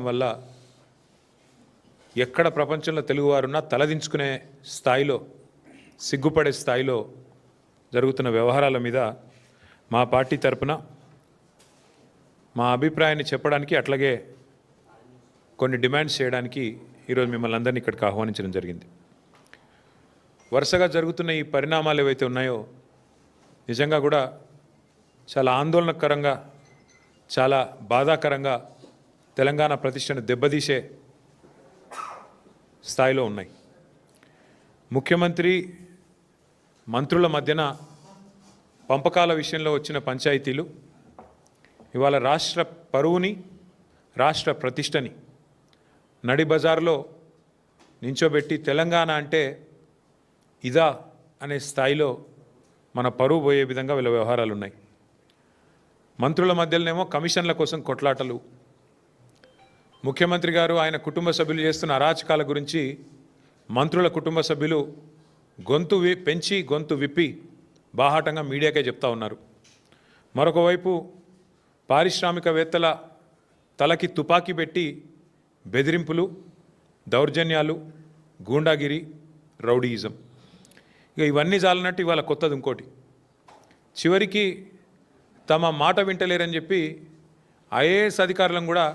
వల్ల ఎక్కడ ప్రపంచంలో తెలుగువారున్నా తలదించుకునే స్థాయిలో, సిగ్గుపడే స్థాయిలో జరుగుతున్న వ్యవహారాల మీద మా పార్టీ తరపున మా అభిప్రాయాన్ని చెప్పడానికి, అట్లాగే కొన్ని డిమాండ్స్ చేయడానికి ఈరోజు మిమ్మల్ని అందరినీ ఇక్కడికి ఆహ్వానించడం జరిగింది. వరుసగా జరుగుతున్న ఈ పరిణామాలు ఏవైతే ఉన్నాయో నిజంగా కూడా చాలా ఆందోళనకరంగా, చాలా బాధాకరంగా తెలంగాణ ప్రతిష్టను దెబ్బతీసే స్థాయిలో ఉన్నాయి. ముఖ్యమంత్రి మంత్రుల మధ్యన పంపకాల విషయంలో వచ్చిన పంచాయతీలు ఇవాళ రాష్ట్ర పరువుని, రాష్ట్ర ప్రతిష్టని నడి బజార్లో నించోబెట్టి తెలంగాణ అంటే ఇదా అనే స్థాయిలో మన పరువు పోయే విధంగా వీళ్ళ వ్యవహారాలు ఉన్నాయి. మంత్రుల మధ్యలోనేమో కమిషన్ల కోసం కొట్లాటలు, ముఖ్యమంత్రి గారు ఆయన కుటుంబ సభ్యులు చేస్తున్న అరాచకాల గురించి మంత్రుల కుటుంబ సభ్యులు గొంతు పెంచి గొంతు విప్పి బాహాటంగా మీడియాకే చెప్తా ఉన్నారు. మరొక వైపు పారిశ్రామికవేత్తల తలకి తుపాకీ పెట్టి బెదిరింపులు, దౌర్జన్యాలు, గూండాగిరి, రౌడీయిజం, ఇక ఇవన్నీ చాలన్నట్టు ఇవాళ కొత్తది ఇంకోటి. చివరికి తమ మాట వింటలేరని చెప్పి ఐఏఎస్ అధికారులను కూడా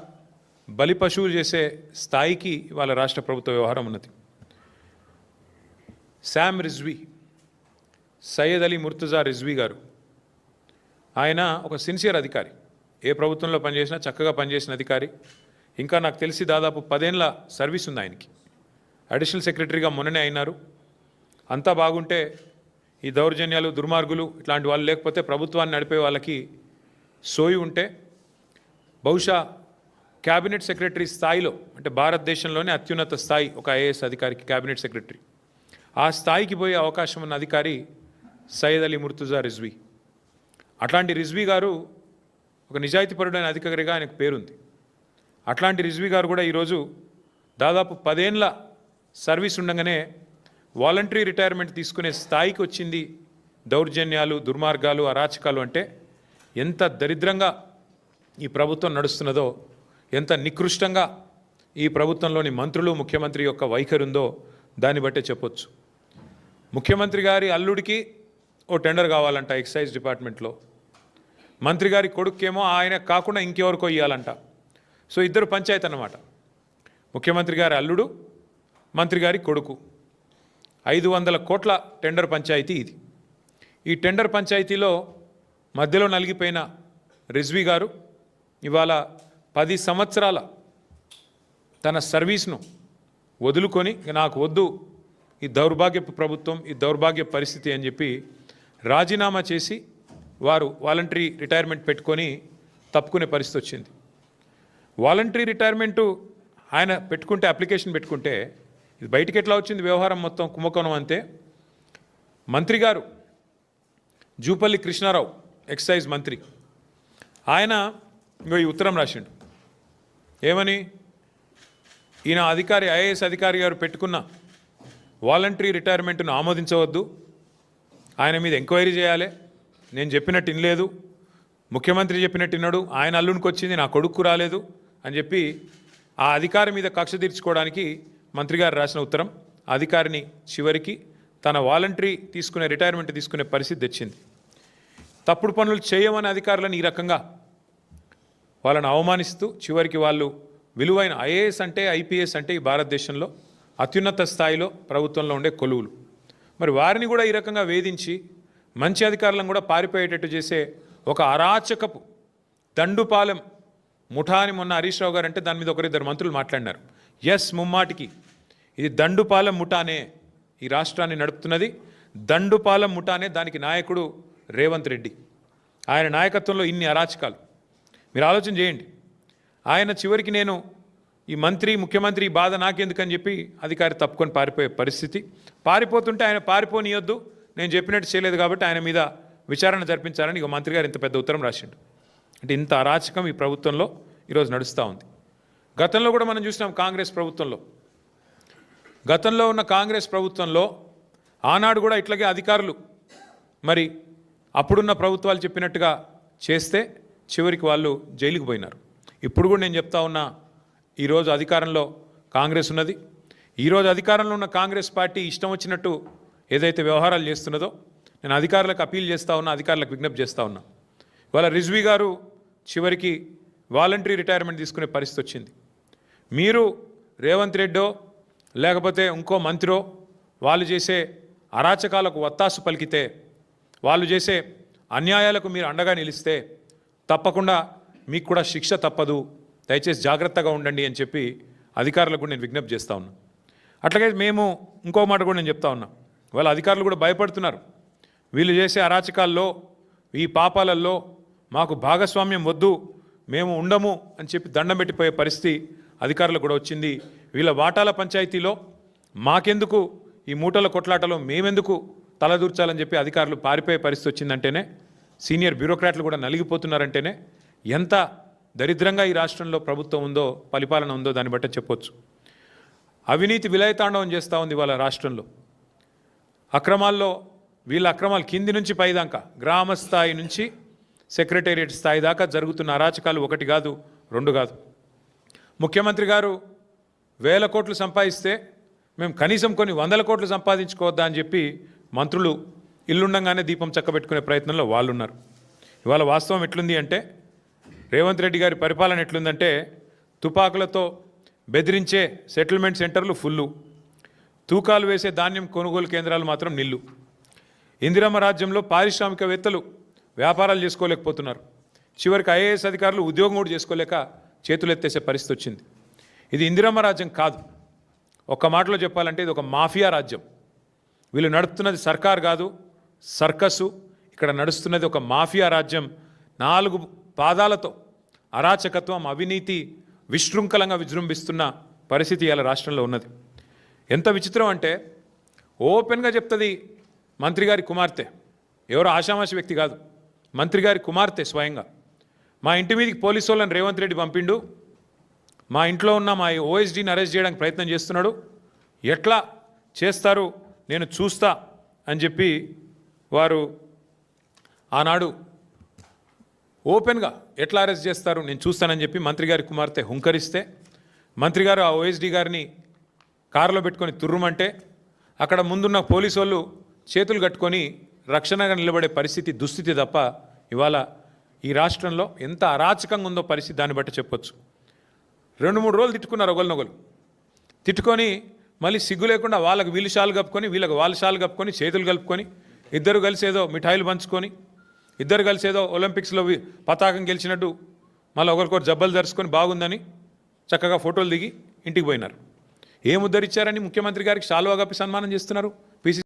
బలి పశువులు చేసే స్థాయికి ఇవాళ రాష్ట్ర ప్రభుత్వ వ్యవహారం ఉన్నది. శామ్ రిజ్వీ, సయ్యద్ అలీ ముర్తుజా రిజ్వీ గారు, ఆయన ఒక సిన్సియర్ అధికారి, ఏ ప్రభుత్వంలో పనిచేసినా చక్కగా పనిచేసిన అధికారి. ఇంకా నాకు తెలిసి దాదాపు 10 ఏళ్ల సర్వీస్ ఉంది ఆయనకి. అడిషనల్ సెక్రటరీగా మొన్ననే అయినారు. అంతా బాగుంటే ఈ దౌర్జన్యాలు, దుర్మార్గులు ఇట్లాంటి వాళ్ళు లేకపోతే, ప్రభుత్వాన్ని నడిపే వాళ్ళకి సోయి ఉంటే బహుశా క్యాబినెట్ సెక్రటరీ స్థాయిలో, అంటే భారతదేశంలోనే అత్యున్నత స్థాయి ఒక ఐఏఎస్ అధికారికి క్యాబినెట్ సెక్రటరీ, ఆ స్థాయికి పోయే అవకాశం ఉన్న అధికారి సయ్యద్ అలీ ముర్తుజా రిజ్వీ. అట్లాంటి రిజ్వీ గారు ఒక నిజాయితీపరుడైన అధికారిగా ఆయనకు పేరుంది. అట్లాంటి రిజ్వీ గారు కూడా ఈరోజు దాదాపు 10 ఏళ్ల సర్వీస్ ఉండగానే వాలంటరీ రిటైర్మెంట్ తీసుకునే స్థాయికి వచ్చింది. దౌర్జన్యాలు, దుర్మార్గాలు, అరాచకాలు అంటే ఎంత దరిద్రంగా ఈ ప్రభుత్వం నడుస్తున్నదో, ఎంత నికృష్టంగా ఈ ప్రభుత్వంలోని మంత్రులు, ముఖ్యమంత్రి యొక్క వైఖరి ఉందో దాన్ని బట్టే చెప్పొచ్చు. ముఖ్యమంత్రి గారి అల్లుడికి ఓ టెండర్ కావాలంట ఎక్సైజ్ డిపార్ట్మెంట్లో, మంత్రి గారి కొడుకేమో ఆయన కాకుండా ఇంకెవరికో ఇవ్వాలంట. సో ఇద్దరు పంచాయతీ అన్నమాట. ముఖ్యమంత్రి గారి అల్లుడు, మంత్రి గారి కొడుకు, 500 కోట్ల టెండర్ పంచాయతీ ఇది. ఈ టెండర్ పంచాయతీలో మధ్యలో నలిగిపోయిన రిజ్వీ గారు ఇవాళ 10 సంవత్సరాల తన సర్వీస్ను వదులుకొని, నాకు వద్దు ఈ దౌర్భాగ్యపు ప్రభుత్వం, ఈ దౌర్భాగ్య పరిస్థితి అని చెప్పి రాజీనామా చేసి వారు వాలంటరీ రిటైర్మెంట్ పెట్టుకొని తప్పుకునే పరిస్థితి వచ్చింది. వాలంటరీ రిటైర్మెంటు ఆయన పెట్టుకుంటే, అప్లికేషన్ పెట్టుకుంటే, ఇది బయటికి ఎట్లా వచ్చింది వ్యవహారం మొత్తం కుంభకోణం అంతే. మంత్రి గారు జూపల్లి కృష్ణారావు, ఎక్సైజ్ మంత్రి, ఆయన ఈ ఉత్తరం రాసిండు. ఏమని? ఈయన అధికారి, ఐఏఎస్ అధికారి గారు పెట్టుకున్న వాలంటరీ రిటైర్మెంట్ను ఆమోదించవద్దు, ఆయన మీద ఎంక్వైరీ చేయాలి, నేను చెప్పినట్టు వినలేదు, ముఖ్యమంత్రి చెప్పినట్టు విన్నాడు, ఆయన అల్లునికి వచ్చింది, నా కొడుకు రాలేదు అని చెప్పి ఆ అధికారి మీద కక్ష తీర్చుకోవడానికి మంత్రి గారు రాసిన ఉత్తరం అధికారిని చివరికి తన వాలంటరీ తీసుకునే, రిటైర్మెంట్ తీసుకునే పరిస్థితి తెచ్చింది. తప్పుడు పనులు చేయమని అధికారులను ఈ రకంగా వాళ్ళని అవమానిస్తూ చివరికి వాళ్ళు విలువైన ఐఏఎస్ అంటే, ఐపీఎస్ అంటే ఈ భారతదేశంలో అత్యున్నత స్థాయిలో ప్రభుత్వంలో ఉండే కొలువులు, మరి వారిని కూడా ఈ రకంగా వేధించి మంచి అధికారులను కూడా పారిపోయేటట్టు చేసే ఒక అరాచకపు దండుపాలెం ముఠా అని మొన్న హరీష్ రావు గారు అంటే దాని మీద ఒకరిద్దరు మంత్రులు మాట్లాడినారు. ఎస్, ముమ్మాటికి ఇది దండుపాలెం ముఠానే ఈ రాష్ట్రాన్ని నడుపుతున్నది. దండుపాలెం ముఠానే, దానికి నాయకుడు రేవంత్ రెడ్డి. ఆయన నాయకత్వంలో ఇన్ని అరాచకాలు మీరు ఆలోచన చేయండి. ఆయన చివరికి నేను ఈ మంత్రి, ముఖ్యమంత్రి బాధ నాకెందుకని చెప్పి అధికారి తప్పుకొని పారిపోయే పరిస్థితి. పారిపోతుంటే ఆయన పారిపోనియొద్దు, నేను చెప్పినట్టు చేయలేదు కాబట్టి ఆయన మీద విచారణ జరిపించాలని ఇక మంత్రి గారు ఇంత పెద్ద ఉత్తరం రాసిండు. అంటే ఇంత అరాచకం ఈ ప్రభుత్వంలో ఈరోజు నడుస్తూ ఉంది. గతంలో కూడా మనం చూసినాం కాంగ్రెస్ ప్రభుత్వంలో. గతంలో ఉన్న కాంగ్రెస్ ప్రభుత్వంలో ఆనాడు కూడా ఇట్లాగే అధికారులు మరి అప్పుడున్న ప్రభుత్వాలు చెప్పినట్టుగా చేస్తే చివరికి వాళ్ళు జైలుకు పోయినారు. ఇప్పుడు కూడా నేను చెప్తా ఉన్నా, ఈరోజు అధికారంలో కాంగ్రెస్ ఉన్నది. ఈరోజు అధికారంలో ఉన్న కాంగ్రెస్ పార్టీ ఇష్టం వచ్చినట్టు ఏదైతే వ్యవహారాలు చేస్తున్నదో నేను అధికారులకు అపీల్ చేస్తూ ఉన్నా, అధికారులకు విజ్ఞప్తి చేస్తూ ఉన్నా. ఇవాళ రిజ్వీ గారు చివరికి వాలంటరీ రిటైర్మెంట్ తీసుకునే పరిస్థితి వచ్చింది. మీరు రేవంత్ రెడ్డో లేకపోతే ఇంకో మంత్రో వాళ్ళు చేసే అరాచకాలకు వత్తాసు పలికితే, వాళ్ళు చేసే అన్యాయాలకు మీరు అండగా నిలిస్తే తప్పకుండా మీకు కూడా శిక్ష తప్పదు. దయచేసి జాగ్రత్తగా ఉండండి అని చెప్పి అధికారులకు కూడా నేను విజ్ఞప్తి చేస్తూ ఉన్నా. అట్లాగే మేము ఇంకో మాట కూడా నేను చెప్తా ఉన్నా. వాళ్ళ అధికారులు కూడా భయపడుతున్నారు. వీళ్ళు చేసే అరాచకాల్లో, ఈ పాపాలల్లో మాకు భాగస్వామ్యం వద్దు, మేము ఉండము అని చెప్పి దండం పెట్టిపోయే పరిస్థితి అధికారులకు కూడా వచ్చింది. వీళ్ళ వాటాల పంచాయతీలో మాకెందుకు, ఈ మూటల కొట్లాటలో మేమెందుకు తలదూర్చాలని చెప్పి అధికారులు పారిపోయే పరిస్థితి వచ్చిందంటేనే, సీనియర్ బ్యూరోక్రాట్లు కూడా నలిగిపోతున్నారంటేనే ఎంత దరిద్రంగా ఈ రాష్ట్రంలో ప్రభుత్వం ఉందో, పరిపాలన ఉందో దాన్ని బట్టి చెప్పొచ్చు. అవినీతి విలయతాండవం చేస్తూ ఉంది వాళ్ళ రాష్ట్రంలో. అక్రమాల్లో వీళ్ళ అక్రమాలు కింది నుంచి పైదాకా, గ్రామ స్థాయి నుంచి సెక్రటేరియట్ స్థాయి దాకా జరుగుతున్న అరాచకాలు ఒకటి కాదు, రెండు కాదు. ముఖ్యమంత్రి గారు 1000 కోట్లు సంపాదిస్తే మేము కనీసం కొన్ని 100 కోట్లు సంపాదించుకోవద్దా అని చెప్పి మంత్రులు ఇల్లుండంగానే దీపం చక్కబెట్టుకునే ప్రయత్నంలో వాళ్ళు ఉన్నారు. ఇవాళ వాస్తవం ఎట్లుంది అంటే, రేవంత్ రెడ్డి గారి పరిపాలన ఎట్లుందంటే, తుపాకులతో బెదిరించే సెటిల్మెంట్ సెంటర్లు ఫుల్లు, తూకాలు వేసే ధాన్యం కొనుగోలు కేంద్రాలు మాత్రం నిల్లు. ఇందిరమ్మ రాజ్యంలో పారిశ్రామికవేత్తలు వ్యాపారాలు చేసుకోలేకపోతున్నారు. చివరికి ఐఏఎస్ అధికారులు ఉద్యోగం కూడా చేసుకోలేక చేతులెత్తేసే పరిస్థితి వచ్చింది. ఇది ఇందిరమ్మ రాజ్యం కాదు. ఒక్క మాటలో చెప్పాలంటే ఇది ఒక మాఫియా రాజ్యం. వీళ్ళు నడుపుతున్నది సర్కార్ కాదు, సర్కసు. ఇక్కడ నడుస్తున్నది ఒక మాఫియా రాజ్యం. 4 పాదాలతో అరాచకత్వం, అవినీతి విశృంఖలంగా విజృంభిస్తున్న పరిస్థితి ఇలా రాష్ట్రంలో ఉన్నది. ఎంత విచిత్రం అంటే, ఓపెన్గా చెప్తుంది మంత్రి గారి కుమార్తె, ఎవరో ఆషామాషి వ్యక్తి కాదు, మంత్రి గారి కుమార్తె స్వయంగా. మా ఇంటి మీదకి పోలీసు వాళ్ళని రేవంత్ రెడ్డి పంపిండు, మా ఇంట్లో ఉన్న మా ఓఎస్డీని అరెస్ట్ చేయడానికి ప్రయత్నం చేస్తున్నాడు, ఎట్లా చేస్తారు నేను చూస్తా అని చెప్పి వారు ఆనాడు ఓపెన్గా ఎట్లా అరెస్ట్ చేస్తారు నేను చూస్తానని చెప్పి మంత్రి గారి కుమార్తె హుంకరిస్తే, మంత్రి గారు ఆ ఓఎస్డీ గారిని కారులో పెట్టుకొని తుర్రుమంటే అక్కడ ముందున్న పోలీసు వాళ్ళు చేతులు కట్టుకొని రక్షణగా నిలబడే పరిస్థితి, దుస్థితి తప్ప ఇవాళ ఈ రాష్ట్రంలో ఎంత అరాచకంగా ఉందో పరిస్థితి దాన్ని బట్టి చెప్పొచ్చు. 2-3 రోజులు తిట్టుకున్నారు ఒకరినొకరు, తిట్టుకొని మళ్ళీ సిగ్గు లేకుండా వాళ్ళకి వీళ్ళు షాలు కప్పుకొని, వీళ్ళకి వాళ్ళ షాలు కప్పుకొని, చేతులు కలుపుకొని, ఇద్దరు కలిసి ఏదో మిఠాయిలు పంచుకొని, ఇద్దరు కలిసి ఏదో ఒలింపిక్స్లో పతాకం గెలిచినట్టు మళ్ళీ ఒకరికొకరు జబ్బలు ధరుచుకొని బాగుందని చక్కగా ఫోటోలు దిగి ఇంటికి పోయినారు. ఏం ఉద్ధరించారని ముఖ్యమంత్రి గారికి శాలువా కప్పి సన్మానం చేస్తున్నారు.